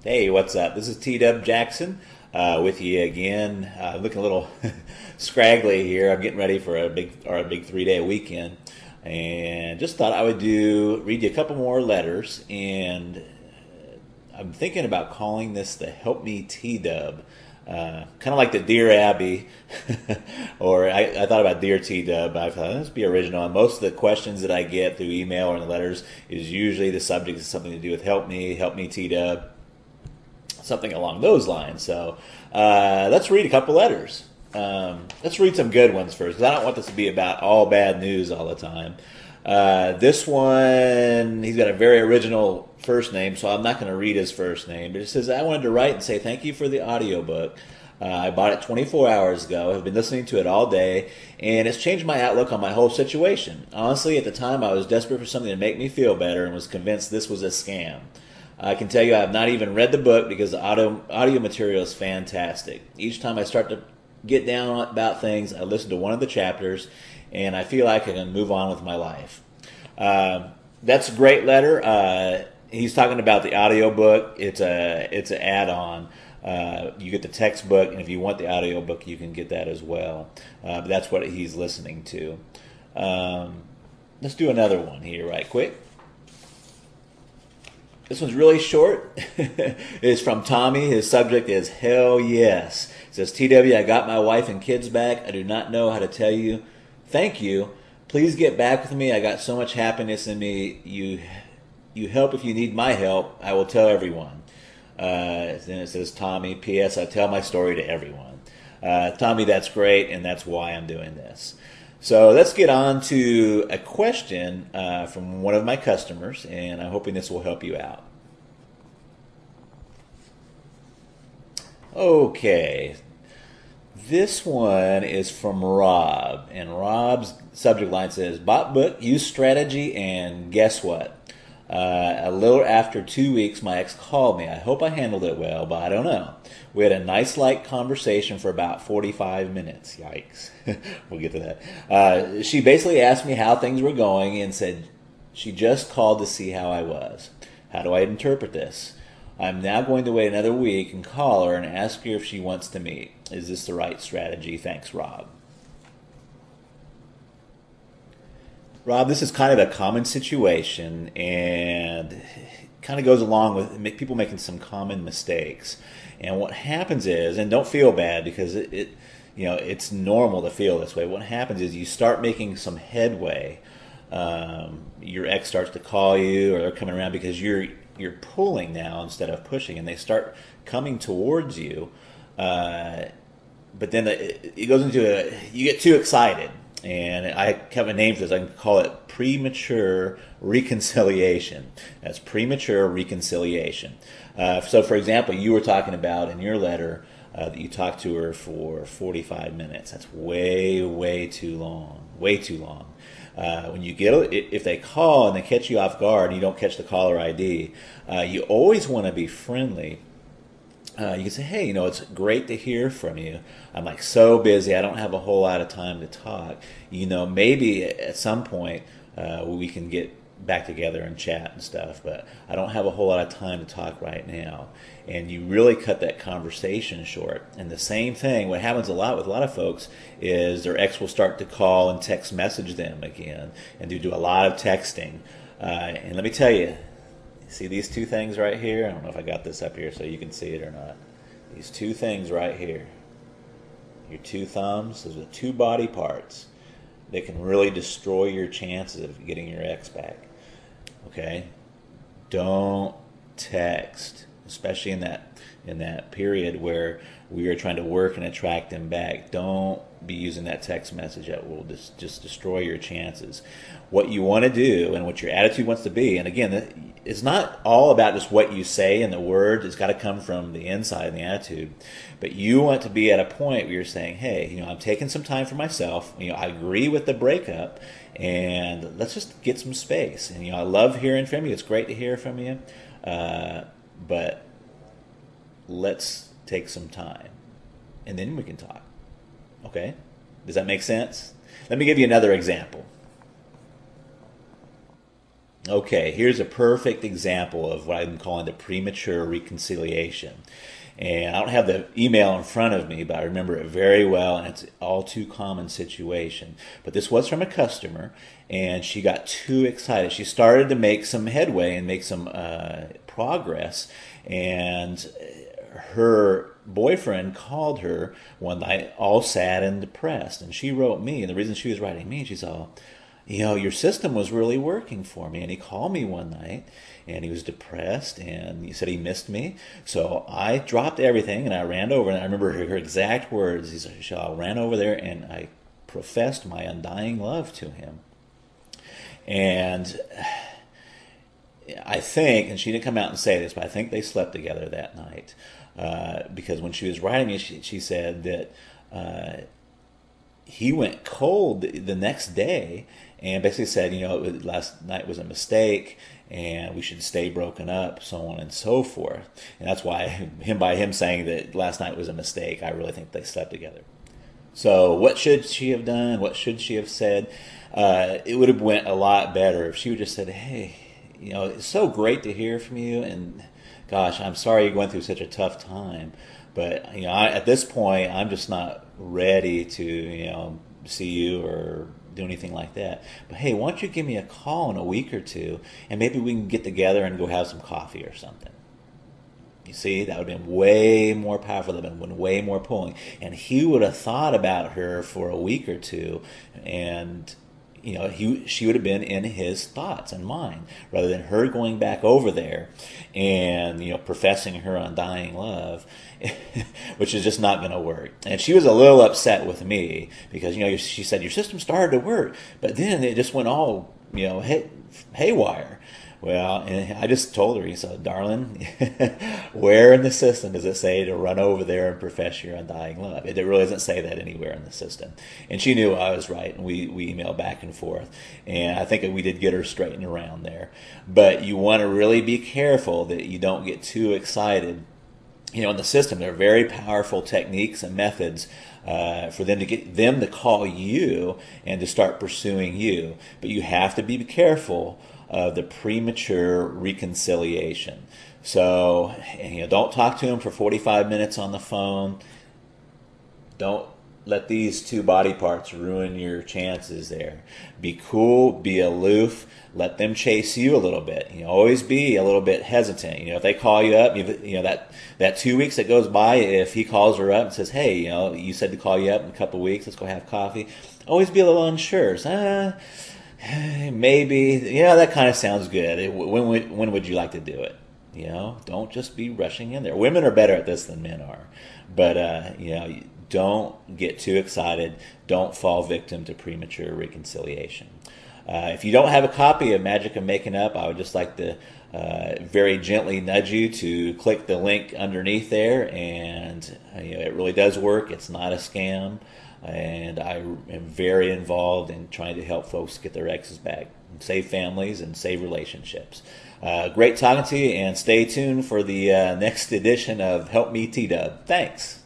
Hey, what's up? This is T-Dub Jackson with you again. Looking a little scraggly here. I'm getting ready for a big 3-day weekend, and just thought I would read you a couple more letters. And I'm thinking about calling this the Help Me T-Dub. Kind of like the Dear Abby, or I thought about Dear T-Dub. I thought let's be original. And most of the questions that I get through email or in the letters is usually the subject is something to do with Help Me T-Dub. Something along those lines. So let's read a couple letters. Let's read some good ones first, because I don't want this to be about all bad news all the time. This one, he's got a very original first name, so I'm not going to read his first name. But it says, I wanted to write and say thank you for the audiobook. I bought it 24 hours ago. I've been listening to it all day, and it's changed my outlook on my whole situation. Honestly, at the time, I was desperate for something to make me feel better and was convinced this was a scam. I can tell you I have not even read the book because the audio material is fantastic. Each time I start to get down about things, I listen to one of the chapters, and I feel like I can move on with my life. That's a great letter. He's talking about the audio book. It's an add-on. You get the textbook, and if you want the audio book, you can get that as well. But that's what he's listening to. Let's do another one here right quick. This one's really short. It's from Tommy. His subject is Hell Yes. It says, TW, I got my wife and kids back. I do not know how to tell you thank you. Please get back with me. I got so much happiness in me. You help if you need my help. I will tell everyone. Then it says, Tommy, P.S. I tell my story to everyone. Tommy, that's great, and that's why I'm doing this. So let's get on to a question from one of my customers, and I'm hoping this will help you out. Okay, this one is from Rob, and Rob's subject line says, bought book, used strategy, and guess what? A little after 2 weeks, my ex called me. I hope I handled it well, but I don't know. We had a nice, light conversation for about 45 minutes. Yikes. We'll get to that. She basically asked me how things were going and said she just called to see how I was. How do I interpret this? I'm now going to wait another week and call her and ask her if she wants to meet. Is this the right strategy? Thanks, Rob. Rob, this is kind of a common situation, and kind of goes along with people making some common mistakes. And what happens is, and don't feel bad because it's normal to feel this way. What happens is you start making some headway. Your ex starts to call you, or they're coming around because you're pulling now instead of pushing, and they start coming towards you. But then it goes into you get too excited. And I have a name for this. I can call it premature reconciliation. That's premature reconciliation. So, for example, you were talking about in your letter that you talked to her for 45 minutes. That's way, way too long. Way too long. When you if they call and they catch you off guard and you don't catch the caller ID, you always want to be friendly. You can say, hey, it's great to hear from you. I'm like so busy, I don't have a whole lot of time to talk. Maybe at some point we can get back together and chat and stuff, but I don't have a whole lot of time to talk right now. And you really cut that conversation short. And the same thing, what happens a lot with a lot of folks is their ex will start to call and text message them again, and they do a lot of texting. And let me tell you, see these two things right here? I don't know if I got this up here so you can see it or not. These two things right here. Your two thumbs, those are two body parts that can really destroy your chances of getting your ex back. Okay? Don't text, especially in that period where we are trying to work and attract them back. Don't be using that text message. That will just destroy your chances. What you want to do and what your attitude wants to be, and again, it's not all about just what you say and the words. It's got to come from the inside and the attitude. But you want to be at a point where you're saying, hey, I'm taking some time for myself. I agree with the breakup, and let's just get some space. And I love hearing from you. It's great to hear from you, but let's take some time, and then we can talk. Okay? Does that make sense? Let me give you another example. Okay, here's a perfect example of what I'm calling the premature reconciliation. And I don't have the email in front of me, but I remember it very well, and it's an all too common situation. But this was from a customer, and she got too excited. She started to make some headway and make some progress, and her boyfriend called her one night all sad and depressed, and she wrote me, and the reason she was writing me, she said, your system was really working for me. And he called me one night, and he was depressed, and he said he missed me. So I dropped everything, and I ran over, and I remember her exact words. He said, I ran over there, and I professed my undying love to him. And I think, and she didn't come out and say this, but I think they slept together that night. Because when she was writing me, she said that he went cold the next day, and basically said, last night was a mistake, and we should stay broken up, so on and so forth. And that's why by him saying that last night was a mistake, I really think they slept together. So what should she have done? What should she have said? It would have went a lot better if she would just said, hey, it's so great to hear from you, and gosh, I'm sorry you're going through such a tough time, but at this point, I'm just not ready to see you or do anything like that. But hey, why don't you give me a call in a week or two, and maybe we can get together and go have some coffee or something. You see, that would have been way more powerful. That would have been way more pulling. And he would have thought about her for a week or two, and she would have been in his thoughts and mind, rather than her going back over there and professing her undying love, which is just not going to work. And she was a little upset with me because she said your system started to work, but then it just went all haywire. Well, and I just told her, he said, darling, where in the system does it say to run over there and profess your undying love? It really doesn't say that anywhere in the system. And she knew I was right, and we emailed back and forth. And I think we did get her straightened around there. But you want to really be careful that you don't get too excited. In the system, there are very powerful techniques and methods for them to get them to call you and to start pursuing you. But you have to be careful of the premature reconciliation. So, don't talk to him for 45 minutes on the phone. Don't let these two body parts ruin your chances there. Be cool, be aloof, let them chase you a little bit. Always be a little bit hesitant. If they call you up, that 2 weeks that goes by, if he calls her up and says, hey, you said to call you up in a couple of weeks, let's go have coffee. Always be a little unsure. Maybe, that kind of sounds good. When would you like to do it? Don't just be rushing in there. Women are better at this than men are. But, don't get too excited. Don't fall victim to premature reconciliation. If you don't have a copy of Magic of Making Up, I would just like to very gently nudge you to click the link underneath there. And it really does work. It's not a scam. And I am very involved in trying to help folks get their exes back, and save families, and save relationships. Great talking to you, and stay tuned for the next edition of Help Me T-Dub. Thanks.